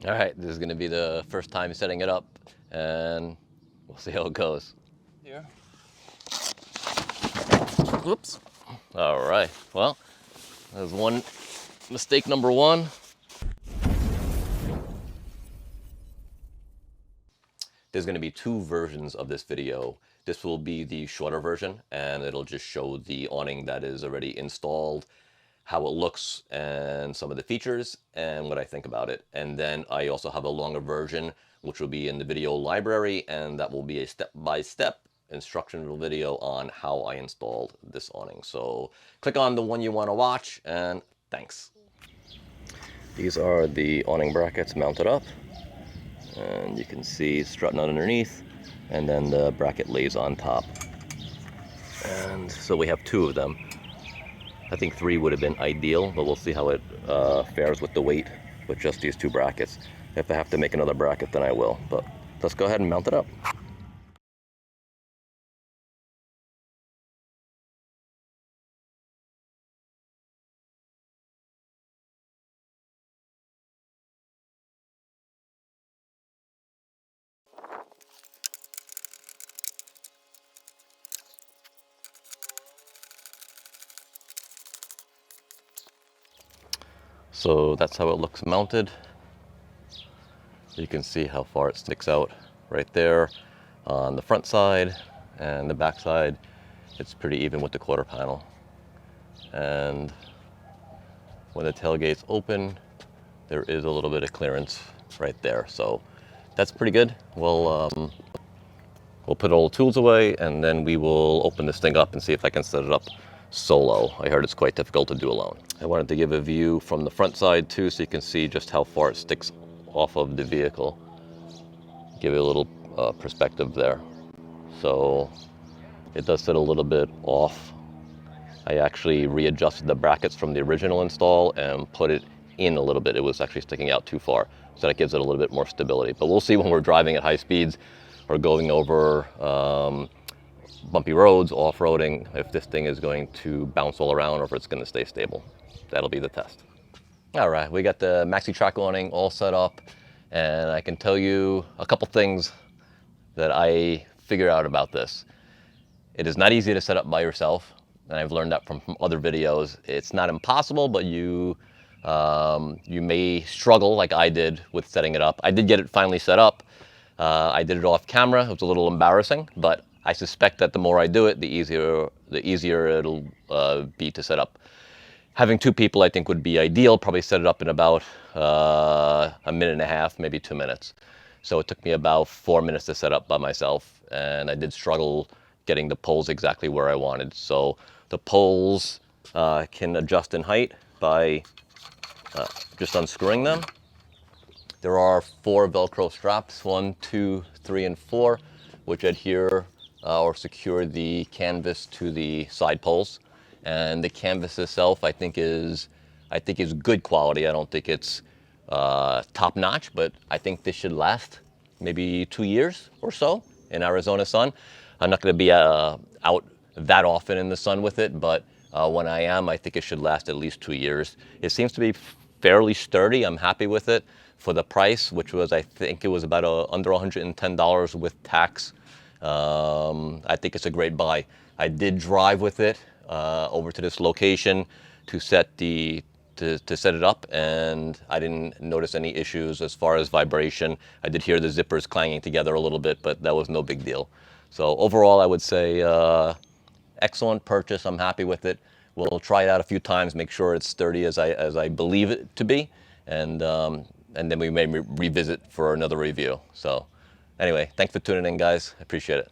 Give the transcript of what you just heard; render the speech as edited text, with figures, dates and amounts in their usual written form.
All right, this is gonna be the first time setting it up, and we'll see how it goes. Here. Whoops. All right, well, there's one mistake number one. There's gonna be two versions of this video. This will be the shorter version, and it'll just show the awning that is already installed, how it looks and some of the features and what I think about it. And then I also have a longer version, which will be in the video library, and that will be a step-by-step instructional video on how I installed this awning. So click on the one you want to watch, and thanks. These are the awning brackets mounted up, and you can see strutting out underneath, and then the bracket lays on top. And so we have two of them. I think three would have been ideal, but we'll see how it fares with the weight with just these two brackets. If I have to make another bracket, then I will. But let's go ahead and mount it up. So that's how it looks mounted. You can see how far it sticks out right there on the front side, and the back side, it's pretty even with the quarter panel. And when the tailgate's open, there is a little bit of clearance right there. So that's pretty good. We'll put all the tools away, and then we will open this thing up and see if I can set it up solo. I heard it's quite difficult to do alone. I wanted to give a view from the front side too, so you can see just how far it sticks off of the vehicle. Give you a little perspective there. So it does sit a little bit off. I actually readjusted the brackets from the original install and put it in a little bit. It was actually sticking out too far, so that gives it a little bit more stability. But we'll see when we're driving at high speeds or going over bumpy roads, off-roading, if this thing is going to bounce all around or if it's going to stay stable. That'll be the test. All right, we got the Maxi Trac awning all set up, and I can tell you a couple things that I figured out about this. It is not easy to set up by yourself, and I've learned that from other videos. It's not impossible, but you may struggle like I did with setting it up. I did get it finally set up. I did it off camera. It was a little embarrassing, but I suspect that the more I do it, the easier it'll be to set up. Having two people, I think, would be ideal. Probably set it up in about a minute and a half, maybe 2 minutes. So it took me about 4 minutes to set up by myself, and I did struggle getting the poles exactly where I wanted. So the poles can adjust in height by just unscrewing them. There are 4 Velcro straps, 1, 2, 3, and 4, which adhere or secure the canvas to the side poles. And the canvas itself, I think is good quality. I don't think it's top notch, but I think this should last maybe 2 years or so in Arizona sun. I'm not going to be out that often in the sun with it, but when I am, I think it should last at least 2 years. It seems to be fairly sturdy. I'm happy with it for the price, which was, I think it was about under $110 with tax. I think it's a great buy. I did drive with it over to this location to set it up, and I didn't notice any issues as far as vibration. I did hear the zippers clanging together a little bit, but that was no big deal. So overall, I would say excellent purchase. I'm happy with it. We'll try it out a few times, make sure it's sturdy as I believe it to be, and then we may revisit for another review. So anyway, thanks for tuning in, guys. I appreciate it.